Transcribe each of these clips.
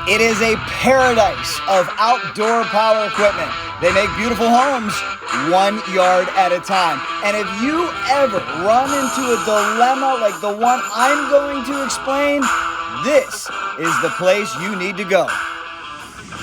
It is a paradise of outdoor power equipment. They make beautiful homes 1 yard at a time. And if you ever run into a dilemma like the one I'm going to explain, this is the place you need to go.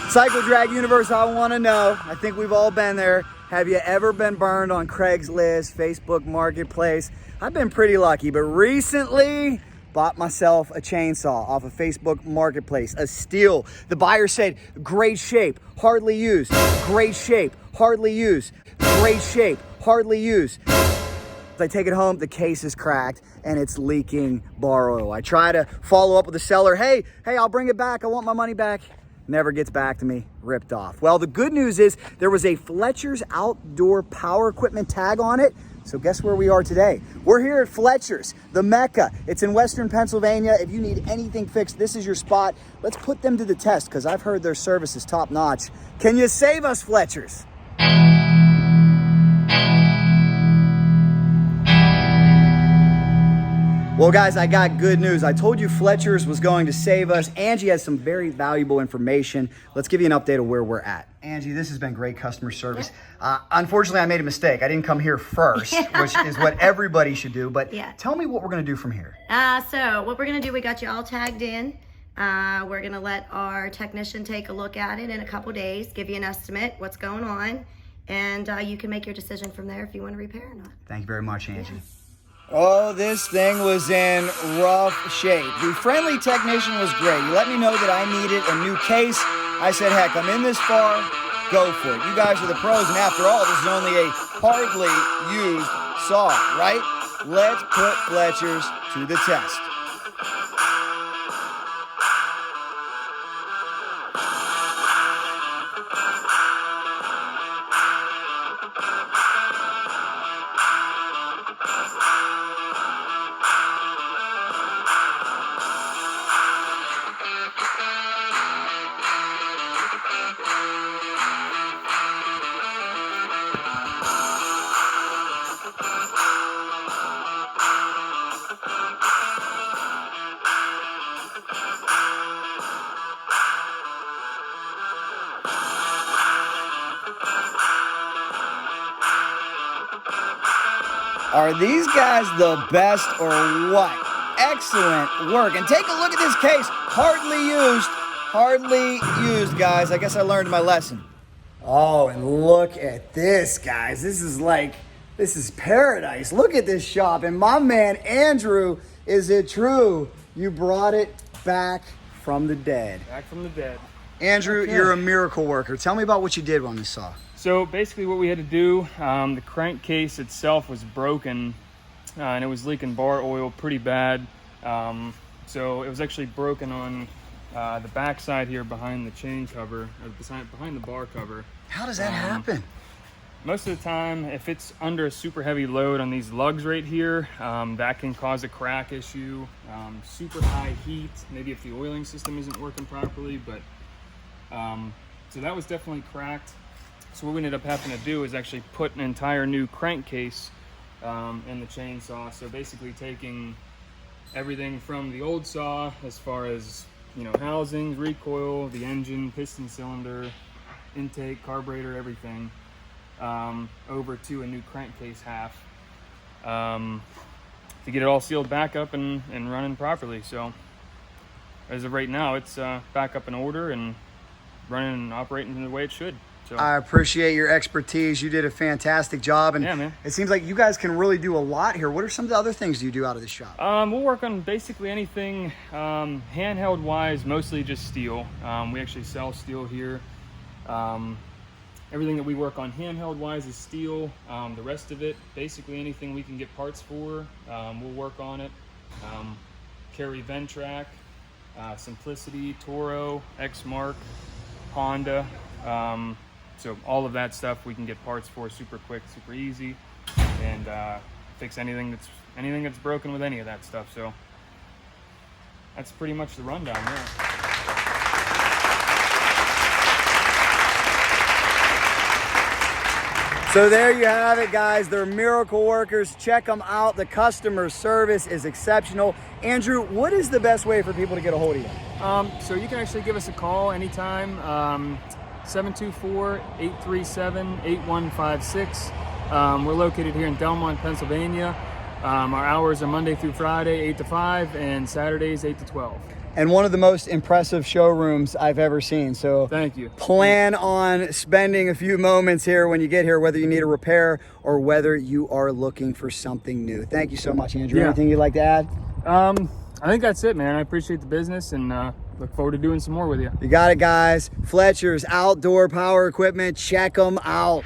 Cycle Drag Universe, I want to know, I think we've all been there. Have you ever been burned on Craigslist, Facebook Marketplace? I've been pretty lucky, but recently bought myself a chainsaw off of Facebook Marketplace, a Stihl. The buyer said, great shape, hardly used. Great shape, hardly used. Great shape, hardly used. I take it home, the case is cracked and it's leaking bar oil. I try to follow up with the seller. Hey, I'll bring it back. I want my money back. Never gets back to me, ripped off. Well, the good news is there was a Fletcher's outdoor power equipment tag on it. So guess where we are today? We're here at Fletcher's, the Mecca. It's in Western Pennsylvania. If you need anything fixed, this is your spot. Let's put them to the test because I've heard their service is top notch. Can you save us, Fletcher's? Well, guys, I got good news. I told you Fletcher's was going to save us. Angie has some very valuable information. Let's give you an update of where we're at. Angie, this has been great customer service. Unfortunately, I made a mistake. I didn't come here first, which is what everybody should do. But tell me what we're going to do from here. So what we're going to do, we got you all tagged in. We're going to let our technician take a look at it in a couple days, give you an estimate, what's going on, and you can make your decision from there if you want to repair or not. Thank you very much, Angie. Yes. Oh, this thing was in rough shape. The friendly technician was great. He let me know that I needed a new case. I said, heck, I'm in this far, go for it. You guys are the pros, and after all, this is only a hardly used saw, right? Let's put Fletcher's to the test. Are these guys the best or what? Excellent work. And take a look at this case. Hardly used, guys. I guess I learned my lesson. Oh, and look at this, guys. This is paradise. Look at this shop. And my man, Andrew, is it true? You brought it back from the dead. Back from the dead. Andrew, you're a miracle worker. Tell me about what you did on this saw. So basically what we had to do, the crankcase itself was broken and it was leaking bar oil pretty bad. So it was actually broken on the back side here behind the chain cover, or behind the bar cover. How does that happen? Most of the time, if it's under a super heavy load on these lugs right here, that can cause a crack issue. Super high heat, maybe if the oiling system isn't working properly, but so that was definitely cracked. So what we ended up having to do is actually put an entire new crankcase in the chainsaw. So basically taking everything from the old saw as far as, you know, housings, recoil, the engine, piston cylinder, intake, carburetor, everything, over to a new crankcase half to get it all sealed back up and running properly. So as of right now, it's back up in order and running and operating the way it should. So I appreciate your expertise. You did a fantastic job. And yeah, man. It seems like you guys can really do a lot here. What are some of the other things you do out of the shop? We'll work on basically anything handheld wise, mostly just Stihl. We actually sell Stihl here. Everything that we work on handheld wise is Stihl. The rest of it, basically anything we can get parts for, we'll work on it. Carry Ventrac, Simplicity, Toro, Exmark, Honda. So all of that stuff we can get parts for super quick, super easy, and fix anything that's broken with any of that stuff. So that's pretty much the rundown there. So there you have it, guys. They're miracle workers. Check them out. The customer service is exceptional. Andrew, what is the best way for people to get a hold of you? So you can actually give us a call anytime, 724-837-8156. We're located here in Delmont, Pennsylvania. Our hours are Monday through Friday, 8 to 5, and Saturdays, 8 to 12. And one of the most impressive showrooms I've ever seen. So Thank you. Plan on spending a few moments here when you get here, whether you need a repair or whether you are looking for something new. Thank you so much, Andrew. Yeah. Anything you'd like to add? I think that's it, man. I appreciate the business and look forward to doing some more with you. You got it, guys. Fletcher's Outdoor Power Equipment. Check them out.